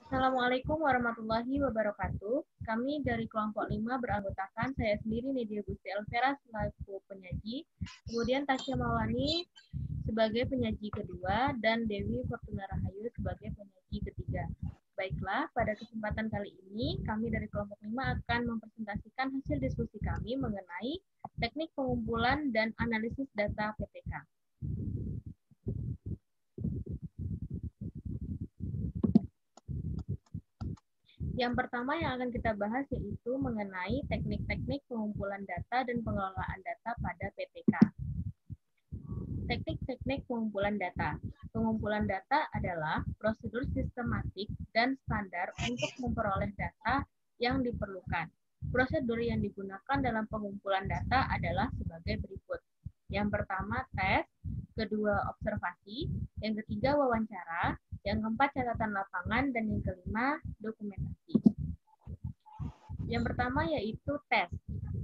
Assalamualaikum warahmatullahi wabarakatuh. Kami dari kelompok 5 beranggotakan saya sendiri Nidia Gusti Elvera selaku penyaji, kemudian Tasya Maulani sebagai penyaji kedua, dan Dewi Fortuna Rahayu sebagai penyaji ketiga. Baiklah, pada kesempatan kali ini kami dari kelompok 5 akan mempresentasikan hasil diskusi kami mengenai teknik pengumpulan dan analisis data PTK. Yang pertama yang akan kita bahas yaitu mengenai teknik-teknik pengumpulan data dan pengelolaan data pada PTK. Teknik-teknik pengumpulan data. Pengumpulan data adalah prosedur sistematik dan standar untuk memperoleh data yang diperlukan. Prosedur yang digunakan dalam pengumpulan data adalah sebagai berikut. Yang pertama, tes. Kedua, observasi. Yang ketiga, wawancara. Yang keempat, catatan lapangan. Dan yang kelima, dokumentasi. Yang pertama yaitu tes.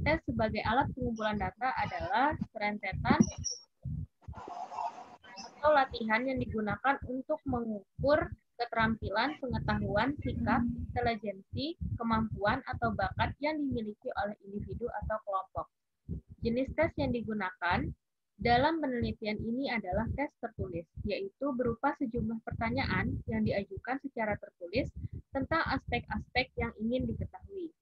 Tes sebagai alat pengumpulan data adalah rentetan atau latihan yang digunakan untuk mengukur keterampilan, pengetahuan, sikap, intelijensi, kemampuan, atau bakat yang dimiliki oleh individu atau kelompok. Jenis tes yang digunakan dalam penelitian ini adalah tes tertulis, yaitu berupa sejumlah pertanyaan yang diajukan secara tertulis tentang aspek-aspek yang ingin diketahui.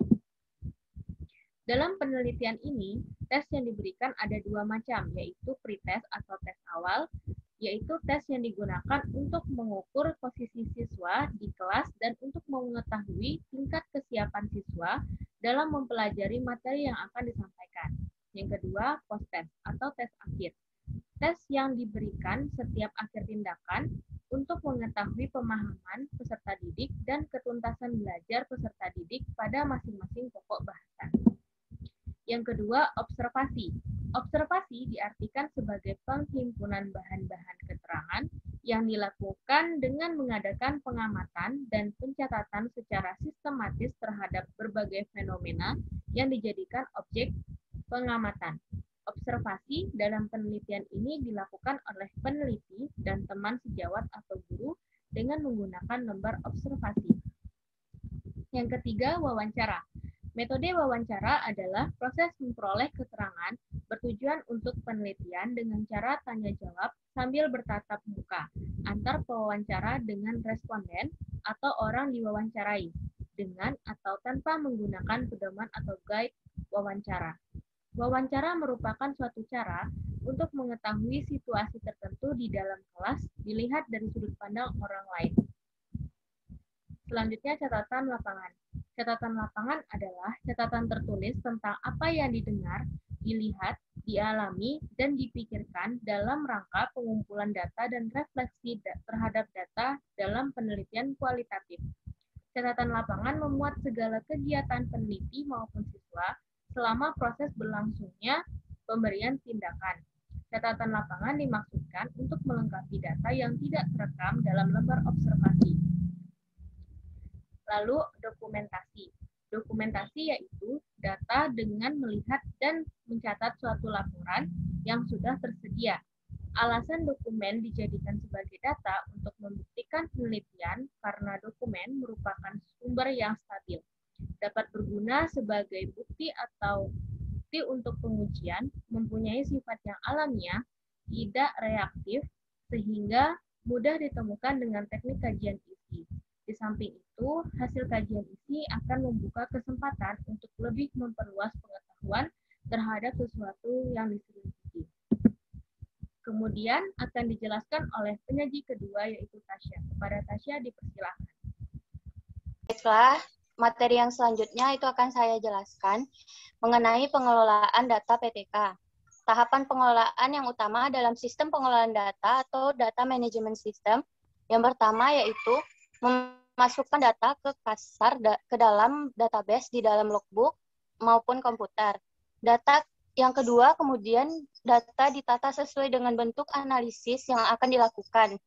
Dalam penelitian ini, tes yang diberikan ada dua macam, yaitu pretest atau tes awal, yaitu tes yang digunakan untuk mengukur posisi siswa di kelas dan untuk mengetahui tingkat kesiapan siswa dalam mempelajari materi yang akan disampaikan. Yang kedua, post-test atau tes akhir. Tes yang diberikan setiap akhir tindakan untuk mengetahui pemahaman peserta didik dan ketuntasan belajar peserta didik pada masing-masing pokok bahasan. Yang kedua, observasi. Observasi diartikan sebagai penghimpunan bahan-bahan keterangan yang dilakukan dengan mengadakan pengamatan dan pencatatan secara sistematis terhadap berbagai fenomena yang dijadikan objek pengamatan. Observasi dalam penelitian ini dilakukan oleh peneliti dan teman sejawat atau guru dengan menggunakan lembar observasi. Yang ketiga, wawancara. Metode wawancara adalah proses memperoleh keterangan bertujuan untuk penelitian dengan cara tanya-jawab sambil bertatap muka antar pewawancara dengan responden atau orang diwawancarai, dengan atau tanpa menggunakan pedoman atau guide wawancara. Wawancara merupakan suatu cara untuk mengetahui situasi tertentu di dalam kelas dilihat dari sudut pandang orang lain. Selanjutnya, catatan lapangan. Catatan lapangan adalah catatan tertulis tentang apa yang didengar, dilihat, dialami, dan dipikirkan dalam rangka pengumpulan data dan refleksi terhadap data dalam penelitian kualitatif. Catatan lapangan memuat segala kegiatan peneliti maupun siswa selama proses berlangsungnya pemberian tindakan. Catatan lapangan dimaksudkan untuk melengkapi data yang tidak terekam dalam lembar observasi. Lalu dokumentasi. Dokumentasi yaitu data dengan melihat dan mencatat suatu laporan yang sudah tersedia. Alasan dokumen dijadikan sebagai data untuk membuktikan penelitian karena dokumen merupakan sumber yang stabil, dapat berguna sebagai bukti atau bukti untuk pengujian, mempunyai sifat yang alamiah, tidak reaktif, sehingga mudah ditemukan dengan teknik kajian isi. Di samping itu, hasil kajian isi akan membuka kesempatan untuk lebih memperluas pengetahuan terhadap sesuatu yang diselidiki. Kemudian akan dijelaskan oleh penyaji kedua yaitu Tasya. Kepada Tasya dipersilakan. Baiklah, materi yang selanjutnya itu akan saya jelaskan mengenai pengelolaan data PTK. Tahapan pengelolaan yang utama dalam sistem pengelolaan data atau data management system yang pertama yaitu memasukkan data ke dalam database di dalam logbook maupun komputer. Data yang kedua kemudian data ditata sesuai dengan bentuk analisis yang akan dilakukan.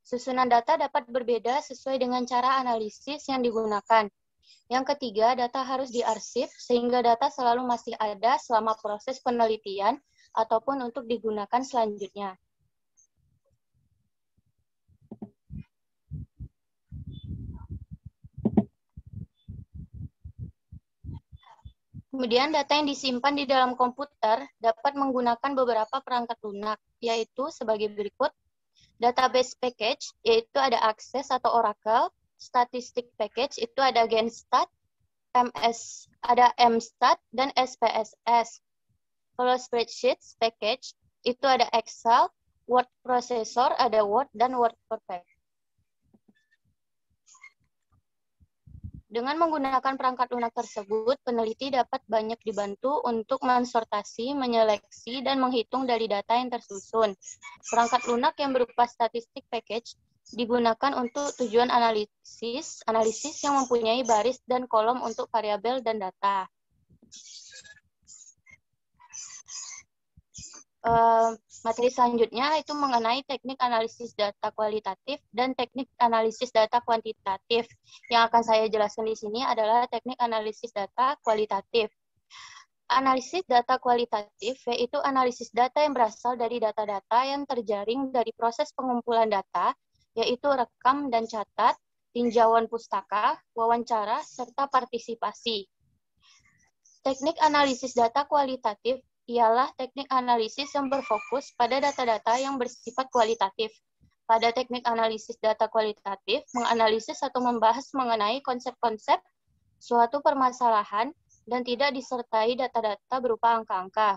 Susunan data dapat berbeda sesuai dengan cara analisis yang digunakan. Yang ketiga, data harus diarsip sehingga data selalu masih ada selama proses penelitian ataupun untuk digunakan selanjutnya. Kemudian data yang disimpan di dalam komputer dapat menggunakan beberapa perangkat lunak, yaitu sebagai berikut. Database package, yaitu ada Access atau Oracle. Statistic package, itu ada Genstat, ada MStat, dan SPSS. Kalau spreadsheets package, itu ada Excel, word processor, ada Word, dan Word Perfect. Dengan menggunakan perangkat lunak tersebut, peneliti dapat banyak dibantu untuk mensortasi, menyeleksi, dan menghitung dari data yang tersusun. Perangkat lunak yang berupa statistik package digunakan untuk tujuan analisis yang mempunyai baris dan kolom untuk variabel dan data. Materi selanjutnya itu mengenai teknik analisis data kualitatif dan teknik analisis data kuantitatif. Yang akan saya jelaskan di sini adalah teknik analisis data kualitatif. Analisis data kualitatif yaitu analisis data yang berasal dari data-data yang terjaring dari proses pengumpulan data, yaitu rekam dan catat, tinjauan pustaka, wawancara, serta partisipasi. Teknik analisis data kualitatif ialah teknik analisis yang berfokus pada data-data yang bersifat kualitatif. Pada teknik analisis data kualitatif, menganalisis atau membahas mengenai konsep-konsep suatu permasalahan dan tidak disertai data-data berupa angka-angka.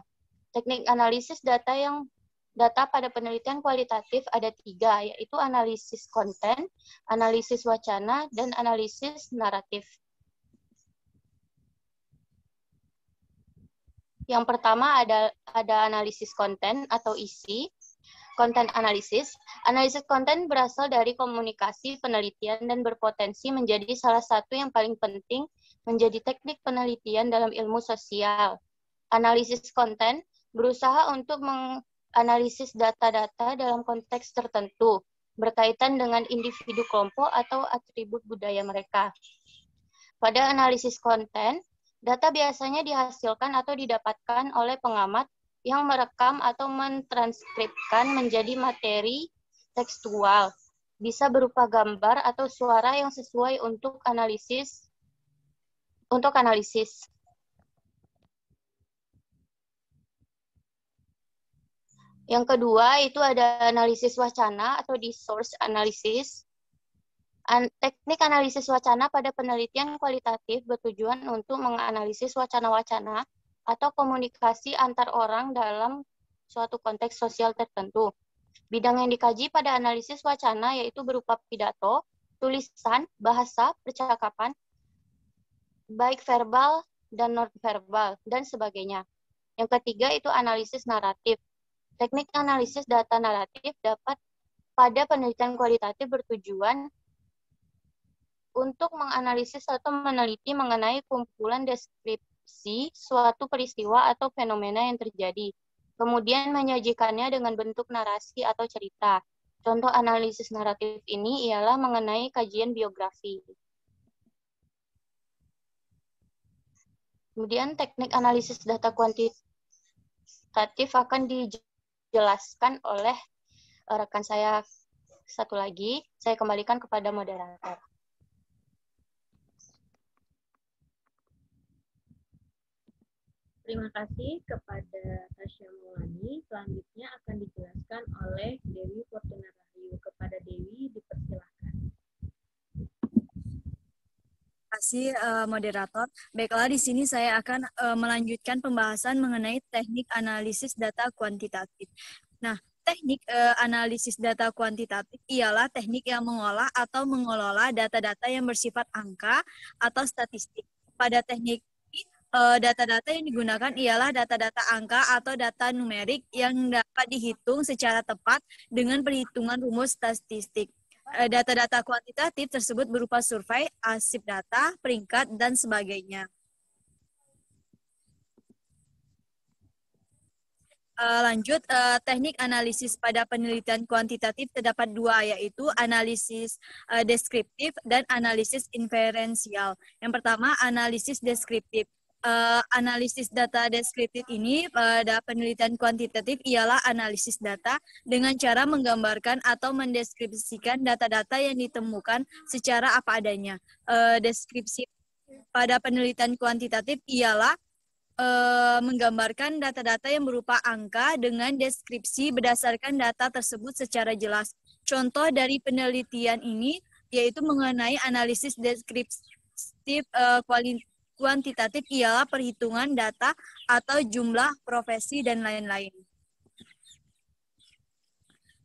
Teknik analisis data pada penelitian kualitatif ada 3, yaitu analisis konten, analisis wacana, dan analisis naratif. Yang pertama ada analisis konten atau isi, konten analisis. Analisis konten berasal dari komunikasi penelitian dan berpotensi menjadi salah satu yang paling penting menjadi teknik penelitian dalam ilmu sosial. Analisis konten berusaha untuk menganalisis data-data dalam konteks tertentu, berkaitan dengan individu kelompok atau atribut budaya mereka. Pada analisis konten, data biasanya dihasilkan atau didapatkan oleh pengamat yang merekam atau mentranskripkan menjadi materi tekstual. Bisa berupa gambar atau suara yang sesuai untuk analisis. Yang kedua itu ada analisis wacana atau discourse analysis. Teknik analisis wacana pada penelitian kualitatif bertujuan untuk menganalisis wacana-wacana atau komunikasi antar orang dalam suatu konteks sosial tertentu. Bidang yang dikaji pada analisis wacana yaitu berupa pidato, tulisan, bahasa, percakapan, baik verbal dan non-verbal, dan sebagainya. Yang ketiga itu analisis naratif. Teknik analisis data naratif dapat pada penelitian kualitatif bertujuan untuk menganalisis atau meneliti mengenai kumpulan deskripsi suatu peristiwa atau fenomena yang terjadi, kemudian menyajikannya dengan bentuk narasi atau cerita. Contoh analisis naratif ini ialah mengenai kajian biografi. Kemudian teknik analisis data kuantitatif akan dijelaskan oleh rekan saya satu lagi. Saya kembalikan kepada moderator. Terima kasih kepada Tasya Maulani. Selanjutnya akan dijelaskan oleh Dewi Fortuna Rahayu. Kepada Dewi, dipersilahkan. Terima kasih, moderator. Baiklah, di sini saya akan melanjutkan pembahasan mengenai teknik analisis data kuantitatif. Nah, teknik analisis data kuantitatif ialah teknik yang mengolah atau mengelola data-data yang bersifat angka atau statistik. Pada teknik data-data yang digunakan ialah data-data angka atau data numerik yang dapat dihitung secara tepat dengan perhitungan rumus statistik. Data-data kuantitatif tersebut berupa survei, arsip data, peringkat, dan sebagainya. Lanjut, teknik analisis pada penelitian kuantitatif terdapat 2, yaitu analisis deskriptif dan analisis inferensial. Yang pertama, analisis deskriptif. Analisis data deskriptif ini pada penelitian kuantitatif ialah analisis data dengan cara menggambarkan atau mendeskripsikan data-data yang ditemukan secara apa adanya. Deskripsi pada penelitian kuantitatif ialah menggambarkan data-data yang berupa angka dengan deskripsi berdasarkan data tersebut secara jelas. Contoh dari penelitian ini yaitu mengenai analisis deskriptif kuantitatif ialah perhitungan data atau jumlah profesi dan lain-lain.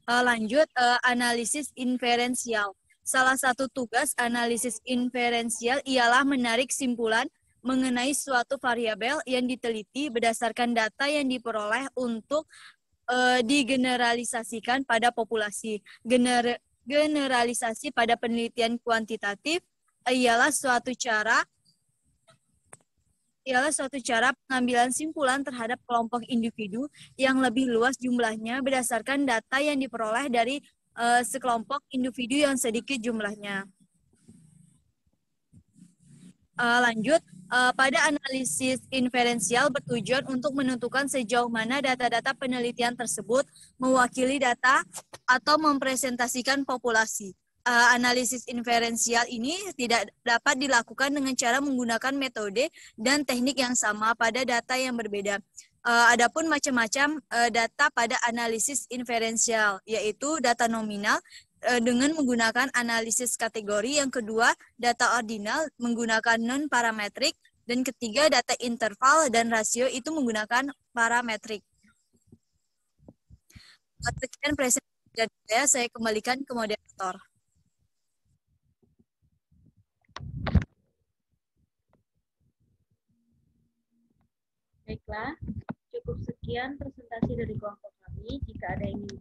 Lanjut, analisis inferensial. Salah satu tugas analisis inferensial ialah menarik simpulan mengenai suatu variabel yang diteliti berdasarkan data yang diperoleh untuk digeneralisasikan pada populasi. Generalisasi pada penelitian kuantitatif ialah suatu cara pengambilan simpulan terhadap kelompok individu yang lebih luas jumlahnya berdasarkan data yang diperoleh dari sekelompok individu yang sedikit jumlahnya. Lanjut, pada analisis inferensial bertujuan untuk menentukan sejauh mana data-data penelitian tersebut mewakili data atau mempresentasikan populasi. Analisis inferensial ini tidak dapat dilakukan dengan cara menggunakan metode dan teknik yang sama pada data yang berbeda. Adapun macam-macam data pada analisis inferensial, yaitu data nominal dengan menggunakan analisis kategori, yang kedua data ordinal menggunakan non-parametrik, dan ketiga data interval dan rasio itu menggunakan parametrik. Sekian presentasi saya kembalikan ke moderator. Baiklah, cukup sekian presentasi dari kelompok kami. Jika ada yang ingin